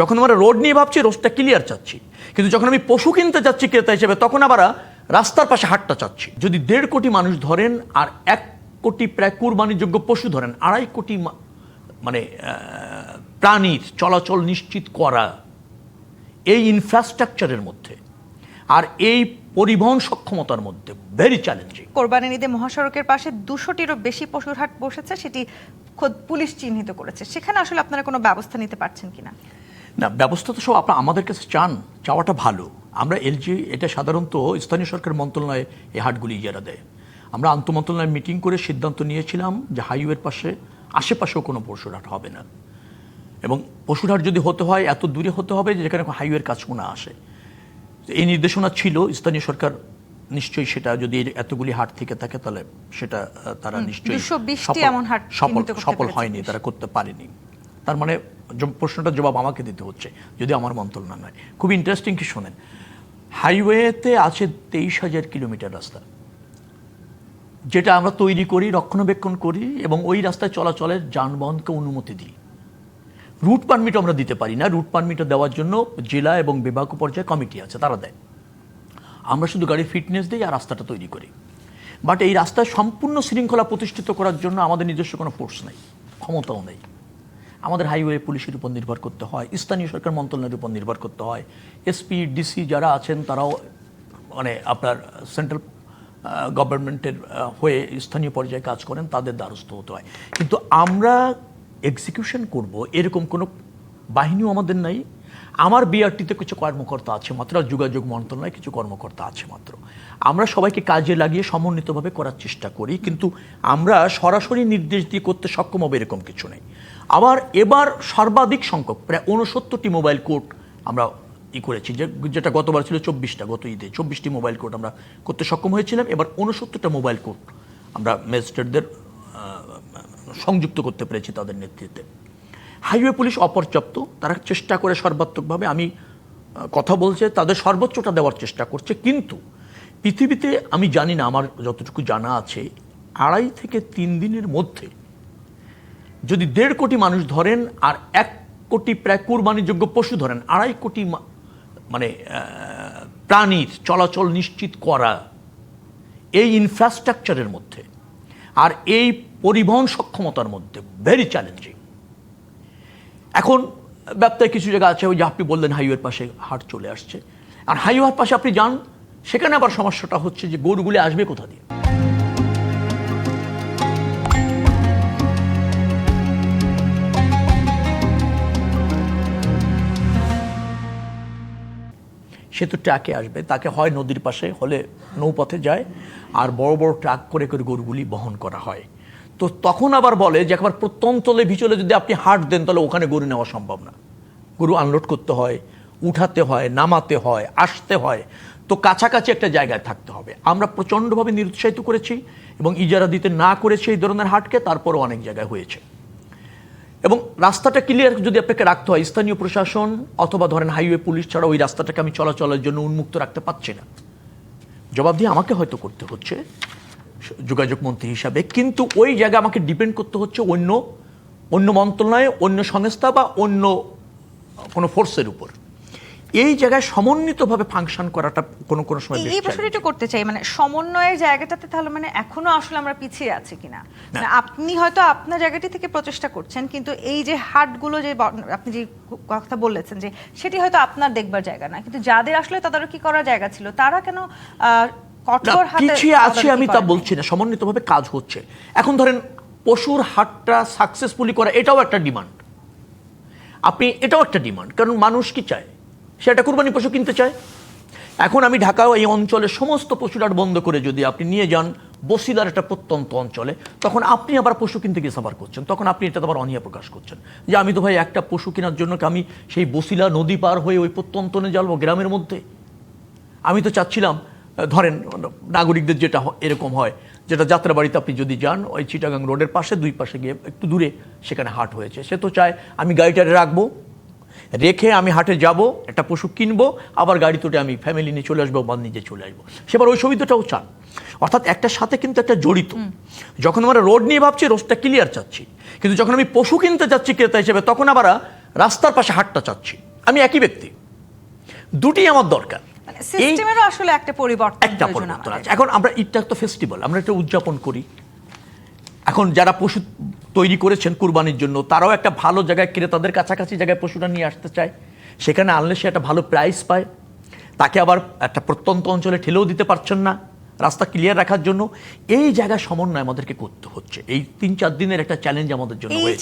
যখন আমরা রোড নিয়ে ভাবছি রোডটা ক্লিয়ার চাচ্ছি, কিন্তু যখন আমি পশু কিনতে যাচ্ছি ক্রেতা হিসেবে তখন আবার রাস্তার পাশে হাটটা চাচ্ছি। যদি 1.5 কোটি মানুষ ধরেন আর 1 কোটি প্রায় কুরবানিযোগ্য পশু ধরেন, 2.5 কোটি মানে প্রাণীর চলাচল নিশ্চিত করা এই ইনফ্রাস্ট্রাকচারের মধ্যে আর এই পরিবহন সক্ষমতার মধ্যে ভেরি চ্যালেঞ্জিং। কোরবানির ঈদে মহাসড়কের পাশে 200টিরও বেশি পশুর হাট বসেছে, সেটি খোদ পুলিশ চিহ্নিত করেছে। সেখানে আসলে আপনারা কোনো ব্যবস্থা নিতে পারছেন কিনা? না, ব্যবস্থা তো সব আপনারা আমাদের কাছে চাওয়াটা ভালো। আমরা এলজি এটা সাধারণত স্থানীয় সরকার মন্ত্রণালয়ে এই হাটগুলি ইজারা দেয়। আমরা আন্তঃমন্ত্রণালয় মিটিং করে সিদ্ধান্ত নিয়েছিলাম যে হাইওয়ের পাশে আশেপাশেও কোনো পশুর হাট হবে না, এবং পশুর হাট যদি হতে হয় এত দূরে হতে হবে যেখানে হাইওয়ের কাছেও না আসে। এই নির্দেশনা ছিল, স্থানীয় সরকার নিশ্চয়ই সেটা যদি এতগুলি হাট থেকে থাকে তাহলে সেটা তারা নিশ্চয়ই সফল হয়নি, তারা করতে পারেনি। তার মানে প্রশ্নটার জবাব আমাকে দিতে হচ্ছে, যদি আমার মন্ত্রণালয় নয়। খুব ইন্টারেস্টিং কি শোনেন, হাইওয়েতে আছে 23,000 কিলোমিটার রাস্তা, যেটা আমরা তৈরি করি, রক্ষণাবেক্ষণ করি এবং ওই রাস্তায় চলাচলের যানবাহনকে অনুমতি দিই। রুট পারমিট আমরা দিতে পারি না, রুট পারমিটও দেওয়ার জন্য জেলা এবং বিভাগীয় পর্যায়ে কমিটি আছে, তারা দেয়। আমরা শুধু গাড়ির ফিটনেস দিই আর রাস্তাটা তৈরি করি। বাট এই রাস্তায় সম্পূর্ণ শৃঙ্খলা প্রতিষ্ঠিত করার জন্য আমাদের নিজস্ব কোনো ফোর্স নেই, ক্ষমতাও নেই। আমাদের হাইওয়ে পুলিশের উপর নির্ভর করতে হয়, স্থানীয় সরকার মন্ত্রণালয়ের উপর নির্ভর করতে হয়। এসপি ডিসি যারা আছেন তারাও মানে আপনার সেন্ট্রাল গভর্নমেন্টের হয়ে স্থানীয় পর্যায়ে কাজ করেন, তাদের দ্বারস্থ হতে হয়। কিন্তু আমরা এক্সিকিউশন করব এরকম কোনো বাহিনীও আমাদের নাই। আমার বিআরটিতে কিছু কর্মকর্তা আছে মাত্র, যোগাযোগ মন্ত্রণালয়ে কিছু কর্মকর্তা আছে মাত্র। আমরা সবাইকে কাজে লাগিয়ে সমন্বিতভাবে করার চেষ্টা করি, কিন্তু আমরা সরাসরি নির্দেশ দিয়ে করতে সক্ষম হবে এরকম কিছু নেই। আবার এবার সর্বাধিক সংখ্যক প্রায় 69টি মোবাইল কোর্ট আমরা করেছি, যেটা গতবার ছিল 24টা, গত ঈদে 24টি মোবাইল কোর্ট আমরা করতে সক্ষম হয়েছিলাম। এবার 69টা মোবাইল কোর্ট আমরা ম্যাজিস্ট্রেটদের সংযুক্ত করতে পেরেছি তাদের নেতৃত্বে। হাইওয়ে পুলিশ অপর্যাপ্ত, তারা চেষ্টা করে সর্বাত্মকভাবে, আমি কথা বলছে তাদের সর্বোচ্চটা দেওয়ার চেষ্টা করছে। কিন্তু পৃথিবীতে আমি জানি না, আমার যতটুকু জানা আছে 2.5 থেকে 3 দিনের মধ্যে যদি 1.5 কোটি মানুষ ধরেন আর 1 কোটি প্রায় কুরবানিযোগ্য পশু ধরেন, 2.5 কোটি মানে প্রাণীর চলাচল নিশ্চিত করা এই ইনফ্রাস্ট্রাকচারের মধ্যে আর এই পরিবহন সক্ষমতার মধ্যে ভেরি চ্যালেঞ্জিং। এখন ব্যবসায় কিছু জায়গা আছে, ওই যে আপনি বললেন হাইওয়ের পাশে হাট চলে আসছে, আর হাইওয়ের পাশে আপনি যান সেখানে আবার সমস্যাটা হচ্ছে যে গরুগুলি আসবে কোথা দিয়ে? সে তো ট্রাকে আসবে, তাকে হয় নদীর পাশে হলে নৌপথে যায়, আর বড় বড় ট্রাক করে করে গরুগুলি বহন করা হয়। তো তখন আবার বলে যে একবার প্রত্যন্তলে ভিচলে যদি আপনি হাট দেন তাহলে ওখানে গরু নেওয়া সম্ভব না, গরু আনলোড করতে হয়, উঠাতে হয়, নামাতে হয়, আসতে হয়, তো কাছাকাছি একটা জায়গায় থাকতে হবে। আমরা প্রচণ্ডভাবে নিরুৎসাহিত করেছি এবং ইজারা দিতে না করেছি এই ধরনের হাটকে, তারপরও অনেক জায়গায় হয়েছে। এবং রাস্তাটা ক্লিয়ার যদি আপনাকে রাখতে হয়, স্থানীয় প্রশাসন অথবা ধরেন হাইওয়ে পুলিশ ছাড়া ওই রাস্তাটাকে আমি চলাচলের জন্য উন্মুক্ত রাখতে পারছি না। জবাব দিয়ে আমাকে হয়তো করতে হচ্ছে যোগাযোগ মন্ত্রী হিসাবে, কিন্তু ওই জায়গা আমাকে ডিপেন্ড করতে হচ্ছে অন্য মন্ত্রণালয়ে, অন্য সংস্থা বা অন্য কোনো ফোর্সের উপর। এই জায়গায় সমন্বিতভাবে ফাংশন করাটা কোনো কোনো সময় এই প্রশ্নটা একটু করতে চাই, মানে সমন্বয়ের জায়গাটাতে তাহলে মানে এখনো আসলে আমরা পিছিয়ে আছি কিনা? আপনি হয়তো আপনার জায়গাটি থেকে প্রচেষ্টা করছেন, কিন্তু এই যে হাটগুলো যে আপনি যে কথা বলেছেন যে সেটি হয়তো আপনার দেখবার জায়গা না, কিন্তু যাদের আসলে তদারকি করার জায়গা ছিল তারা কেন কঠোর হাতে পিছিয়ে আছে? আমি তা বলছি না, সমন্বিতভাবে কাজ হচ্ছে। এখন ধরেন পশুর হাটটা সাকসেসফুলি করা, এটাও একটা ডিমান্ড। এটাও একটা ডিমান্ড, কারণ মানুষ কি চায়, সেটা কুরবানি পশু কিনতে চায়। এখন আমি ঢাকা এই অঞ্চলের সমস্ত পশুর হাট বন্ধ করে যদি আপনি নিয়ে যান বসিলার একটা প্রত্যন্ত অঞ্চলে, তখন আপনি আবার পশু কিনতে গিয়ে সাফার করছেন, তখন আপনি এটা আবার অনীহা প্রকাশ করছেন যে আমি তো ভাই একটা পশু কেনার জন্য আমি সেই বসিলা নদী পার হয়ে ওই প্রত্যন্তনে যাবো গ্রামের মধ্যে। আমি তো চাচ্ছিলাম ধরেন নাগরিকদের যেটা এরকম হয়, যেটা যাত্রাবাড়িতে আপনি যদি যান ওই চিটাগাং রোডের পাশে 2 পাশে গিয়ে একটু দূরে সেখানে হাট হয়েছে, সে তো চায় আমি গাড়িটা রাখবো, রেখে আমি হাটে যাব, একটা পশু কিনবো, আবার গাড়ি তোটে আমি ফ্যামিলি নিয়ে চলে আসবো বা নিজে চলে আসবো, সেবার ওই সুবিধাটাও চান। অর্থাৎ একটার সাথে কিন্তু একটা জড়িত। যখন আমরা রোড নিয়ে ভাবছি রোডটা ক্লিয়ার চাচ্ছি, কিন্তু যখন আমি পশু কিনতে যাচ্ছি ক্রেতা হিসেবে তখন আবার রাস্তার পাশে হাটটা চাচ্ছি, আমি একই ব্যক্তি, দুটি আমার দরকার। সিস্টেমেরও আসলে একটা পরিবর্তন একটা প্রয়োজন পরিবর্তন আমাদের। আছে। এখন আমরা ঈদটা তো ফেস্টিভ্যাল, আমরা এটা উদযাপন করি। এখন যারা পশু তৈরি করেছেন কুরবানির জন্য, তারাও একটা ভালো জায়গায় ক্রেতাদের কাছাকাছি জায়গায় পশুটা নিয়ে আসতে চায়, সেখানে আনলে সে একটা ভালো প্রাইস পায়, তাকে আবার একটা প্রত্যন্ত অঞ্চলে ঠেলেও দিতে পারছেন না রাস্তা ক্লিয়ার রাখার জন্য। এই জায়গায় সমন্বয় আমাদেরকে করতে হচ্ছে, এই 3-4 দিনের একটা চ্যালেঞ্জ আমাদের জন্য এই হয়েছে।